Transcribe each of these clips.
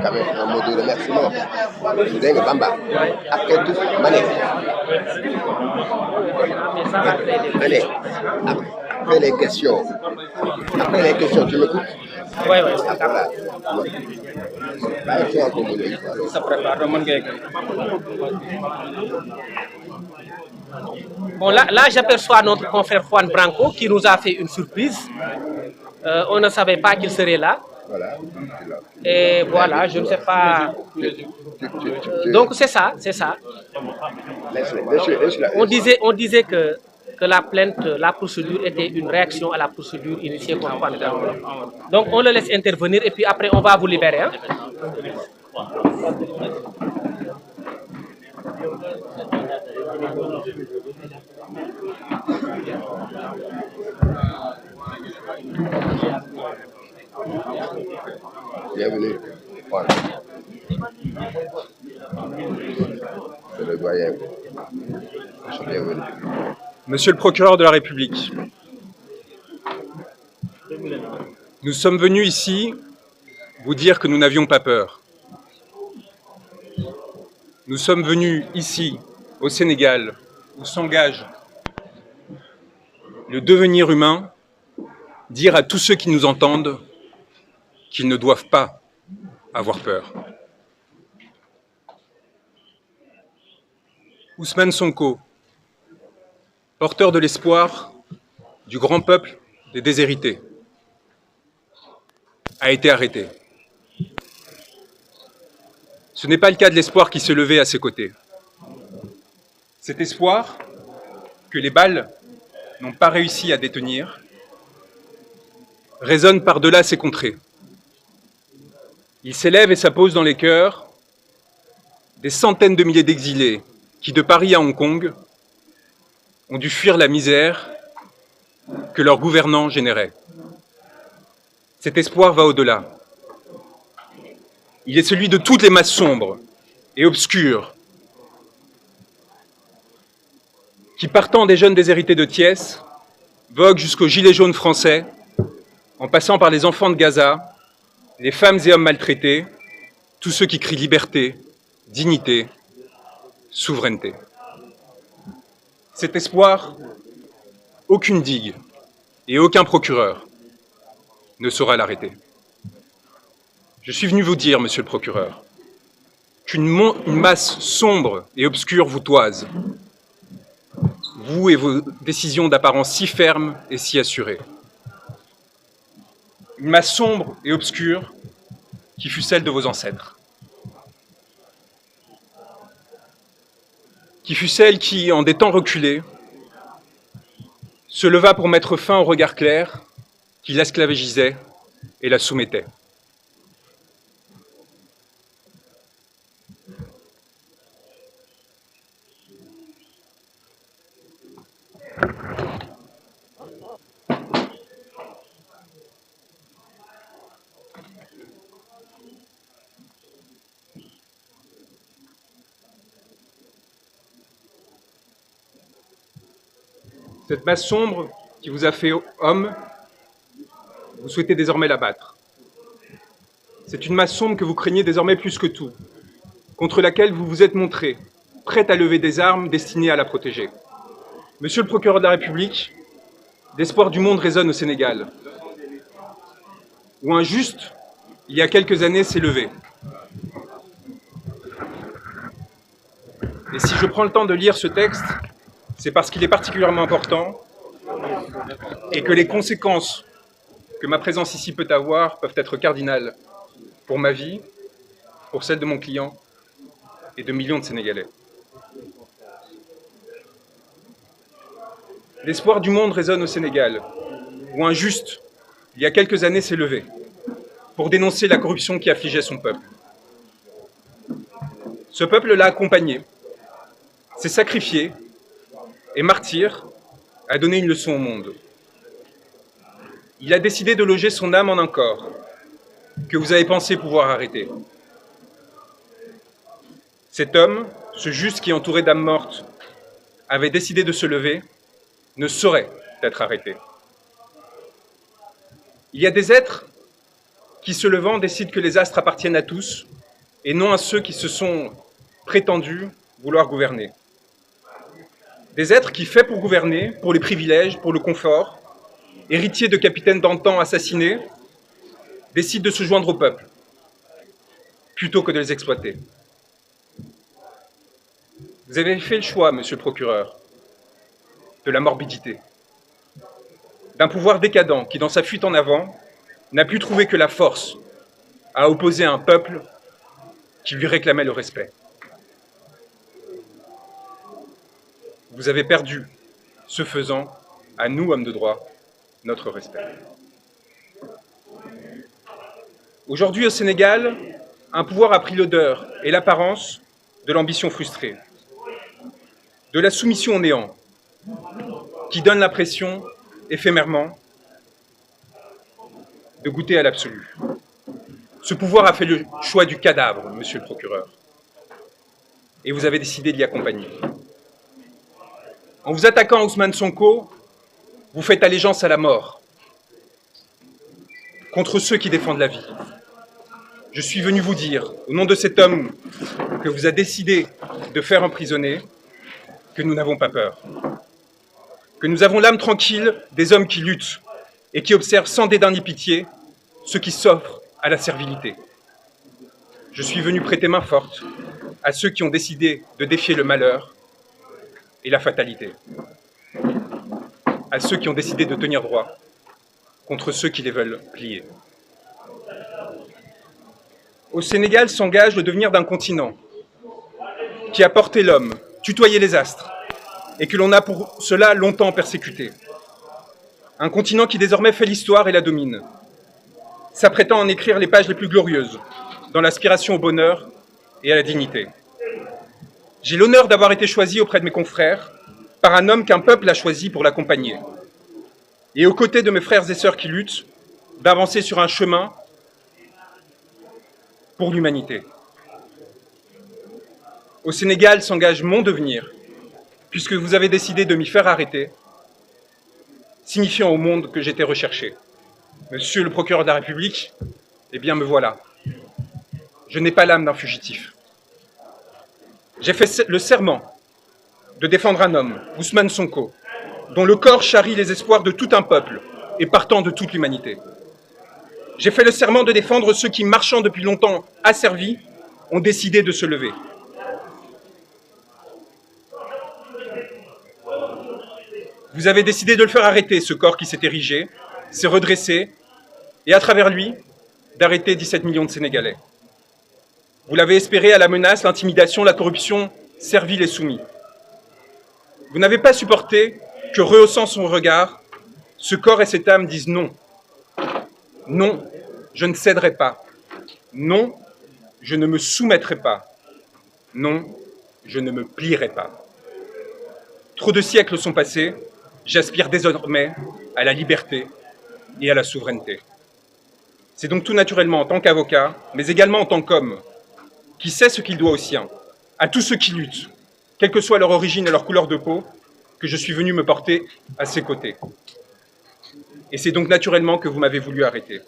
quand même un mot de remerciement. Dégg nga Bamba. Après tout, ma ne. Ma ne. Après les questions. Après les questions, tu m'écoutes? Oui, oui, Ah, voilà. Bàyyi xel ko mu ne. ça prépare. Bon, là j'aperçois notre confrère Juan Branco qui nous a fait une surprise. On ne savait pas qu'il serait là. Voilà. Et voilà, je ne sais pas. Donc c'est ça, c'est ça. On disait que la plainte, la procédure était une réaction à la procédure initiée contre Juan Branco. Donc on le laisse intervenir et puis après on va vous libérer. Hein. Bienvenue. Voilà. C'est le doyen. Bienvenue. Monsieur le procureur de la République, nous sommes venus ici vous dire que nous n'avions pas peur. Nous sommes venus ici, au Sénégal, où s'engage le devenir humain, dire à tous ceux qui nous entendent qu'ils ne doivent pas avoir peur. Ousmane Sonko, porteur de l'espoir du grand peuple des déshérités, a été arrêté. Ce n'est pas le cas de l'espoir qui se levait à ses côtés. Cet espoir que les balles n'ont pas réussi à détenir résonne par-delà ces contrées. Il s'élève et s'appose dans les cœurs des centaines de milliers d'exilés qui, de Paris à Hong Kong, ont dû fuir la misère que leurs gouvernants généraient. Cet espoir va au-delà. Il est celui de toutes les masses sombres et obscures qui, partant des jeunes déshérités de Thiès, voguent jusqu'aux gilets jaunes français, en passant par les enfants de Gaza, les femmes et hommes maltraités, tous ceux qui crient liberté, dignité, souveraineté. Cet espoir, aucune digue et aucun procureur ne saura l'arrêter. Je suis venu vous dire, monsieur le procureur, qu'une masse sombre et obscure vous toise, vous et vos décisions d'apparence si fermes et si assurées. Une masse sombre et obscure qui fut celle de vos ancêtres. Qui fut celle qui, en des temps reculés, se leva pour mettre fin au regard clair qui l'esclavagisait et la soumettait. Cette masse sombre qui vous a fait homme, vous souhaitez désormais l'abattre. C'est une masse sombre que vous craignez désormais plus que tout, contre laquelle vous vous êtes montré, prête à lever des armes destinées à la protéger. Monsieur le procureur de la République, l'espoir du monde résonne au Sénégal, où un juste, il y a quelques années, s'est levé. Et si je prends le temps de lire ce texte, c'est parce qu'il est particulièrement important et que les conséquences que ma présence ici peut avoir peuvent être cardinales pour ma vie, pour celle de mon client et de millions de Sénégalais. L'espoir du monde résonne au Sénégal, où un juste, il y a quelques années, s'est levé pour dénoncer la corruption qui affligeait son peuple. Ce peuple l'a accompagné, s'est sacrifié et martyr a donné une leçon au monde. Il a décidé de loger son âme en un corps que vous avez pensé pouvoir arrêter. Cet homme, ce juste qui, entouré d'âmes mortes, avait décidé de se lever, ne saurait être arrêté. Il y a des êtres qui, se levant, décident que les astres appartiennent à tous et non à ceux qui se sont prétendus vouloir gouverner. Des êtres qui, faits pour gouverner, pour les privilèges, pour le confort, héritiers de capitaines d'antan assassinés, décident de se joindre au peuple, plutôt que de les exploiter. Vous avez fait le choix, monsieur le procureur, de la morbidité, d'un pouvoir décadent qui, dans sa fuite en avant, n'a pu trouver que la force à opposer un peuple qui lui réclamait le respect. Vous avez perdu, ce faisant, à nous, hommes de droit, notre respect. Aujourd'hui, au Sénégal, un pouvoir a pris l'odeur et l'apparence de l'ambition frustrée, de la soumission au néant, qui donne l'impression, éphémèrement, de goûter à l'absolu. Ce pouvoir a fait le choix du cadavre, monsieur le procureur, et vous avez décidé d'y accompagner. En vous attaquant à Ousmane Sonko, vous faites allégeance à la mort, contre ceux qui défendent la vie. Je suis venu vous dire, au nom de cet homme que vous a décidé de faire emprisonner, que nous n'avons pas peur, que nous avons l'âme tranquille des hommes qui luttent et qui observent sans dédain ni pitié ceux qui s'offrent à la servilité. Je suis venu prêter main forte à ceux qui ont décidé de défier le malheur et la fatalité, à ceux qui ont décidé de tenir droit contre ceux qui les veulent plier. Au Sénégal s'engage le devenir d'un continent qui a porté l'homme, tutoyé les astres, et que l'on a pour cela longtemps persécuté. Un continent qui désormais fait l'histoire et la domine, s'apprêtant à en écrire les pages les plus glorieuses, dans l'aspiration au bonheur et à la dignité. J'ai l'honneur d'avoir été choisi auprès de mes confrères par un homme qu'un peuple a choisi pour l'accompagner. Et aux côtés de mes frères et sœurs qui luttent, d'avancer sur un chemin pour l'humanité. Au Sénégal s'engage mon devenir, puisque vous avez décidé de m'y faire arrêter, signifiant au monde que j'étais recherché. Monsieur le procureur de la République, eh bien me voilà. Je n'ai pas l'âme d'un fugitif. J'ai fait le serment de défendre un homme, Ousmane Sonko, dont le corps charrie les espoirs de tout un peuple et partant de toute l'humanité. J'ai fait le serment de défendre ceux qui, marchant depuis longtemps asservis, ont décidé de se lever. Vous avez décidé de le faire arrêter, ce corps qui s'est érigé, s'est redressé, et à travers lui, d'arrêter 17 millions de Sénégalais. Vous l'avez espéré à la menace, l'intimidation, la corruption, servile et soumis. Vous n'avez pas supporté que, rehaussant son regard, ce corps et cette âme disent non. Non, je ne céderai pas. Non, je ne me soumettrai pas. Non, je ne me plierai pas. Trop de siècles sont passés, j'aspire désormais à la liberté et à la souveraineté. C'est donc tout naturellement en tant qu'avocat, mais également en tant qu'homme, qui sait ce qu'il doit aux siens, à tous ceux qui luttent, quelle que soit leur origine et leur couleur de peau, que je suis venu me porter à ses côtés. Et c'est donc naturellement que vous m'avez voulu arrêter.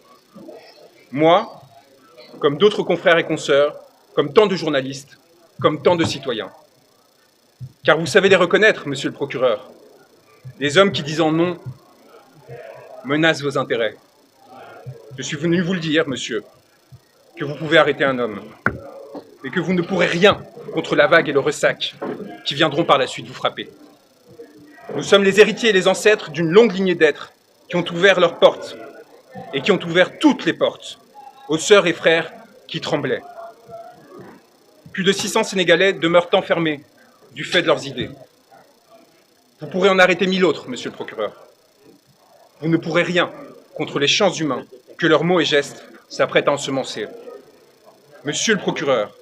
Moi, comme d'autres confrères et consoeurs, comme tant de journalistes, comme tant de citoyens. Car vous savez les reconnaître, monsieur le procureur. Les hommes qui, disant non, menacent vos intérêts. Je suis venu vous le dire, monsieur, que vous pouvez arrêter un homme, mais que vous ne pourrez rien contre la vague et le ressac qui viendront par la suite vous frapper. Nous sommes les héritiers et les ancêtres d'une longue lignée d'êtres qui ont ouvert leurs portes et qui ont ouvert toutes les portes aux sœurs et frères qui tremblaient. Plus de 600 Sénégalais demeurent enfermés du fait de leurs idées. Vous pourrez en arrêter 1000 autres, monsieur le procureur. Vous ne pourrez rien contre les champs humains que leurs mots et gestes s'apprêtent à ensemencer. Monsieur le procureur,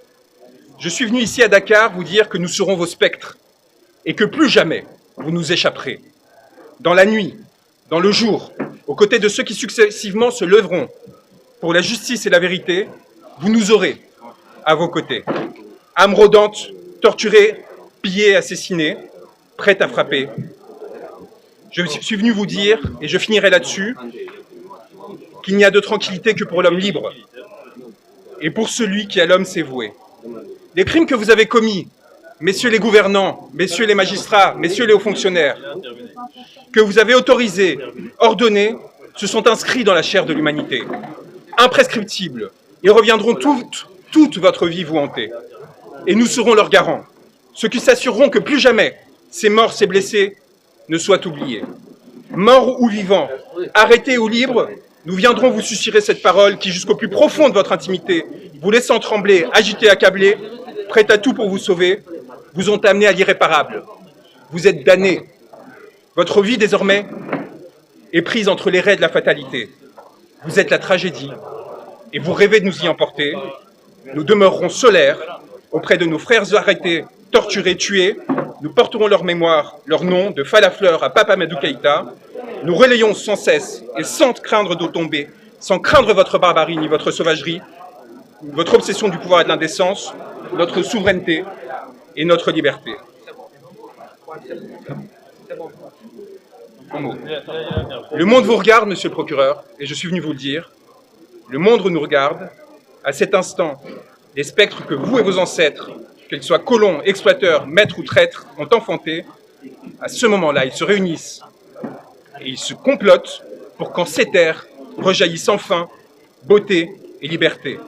je suis venu ici à Dakar vous dire que nous serons vos spectres et que plus jamais vous nous échapperez. Dans la nuit, dans le jour, aux côtés de ceux qui successivement se lèveront pour la justice et la vérité, vous nous aurez à vos côtés. Âmes rôdantes, torturées, pillées, assassinées, prêtes à frapper. Je suis venu vous dire, et je finirai là-dessus, qu'il n'y a de tranquillité que pour l'homme libre et pour celui qui à l'homme s'est voué. Les crimes que vous avez commis, messieurs les gouvernants, messieurs les magistrats, messieurs les hauts fonctionnaires, que vous avez autorisés, ordonnés, se sont inscrits dans la chair de l'humanité. Imprescriptibles, ils reviendront toute votre vie vous hanter. Et nous serons leurs garants, ceux qui s'assureront que plus jamais ces morts, ces blessés ne soient oubliés. Morts ou vivants, arrêtés ou libres, nous viendrons vous susurrer cette parole qui, jusqu'au plus profond de votre intimité, vous laissant trembler, agiter, accabler, prêt à tout pour vous sauver, vous ont amené à l'irréparable. Vous êtes damnés. Votre vie, désormais, est prise entre les raies de la fatalité. Vous êtes la tragédie, et vous rêvez de nous y emporter. Nous demeurerons solaires auprès de nos frères arrêtés, torturés, tués. Nous porterons leur mémoire, leur nom, de Falafleur à Papa Amadou Keïta. Nous relayons sans cesse et sans craindre d'eau tomber, sans craindre votre barbarie ni votre sauvagerie, votre obsession du pouvoir et de l'indécence, notre souveraineté et notre liberté. Un mot. Le monde vous regarde, monsieur le procureur, et je suis venu vous le dire. Le monde nous regarde. À cet instant, les spectres que vous et vos ancêtres, qu'ils soient colons, exploiteurs, maîtres ou traîtres, ont enfantés, à ce moment-là, ils se réunissent et ils se complotent pour qu'en ces terres rejaillissent enfin beauté et liberté.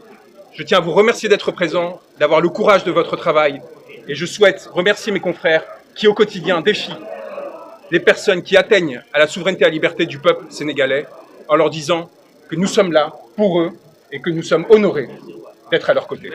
Je tiens à vous remercier d'être présent, d'avoir le courage de votre travail, et je souhaite remercier mes confrères qui, au quotidien, défient les personnes qui atteignent à la souveraineté et à la liberté du peuple sénégalais, en leur disant que nous sommes là pour eux et que nous sommes honorés d'être à leur côté.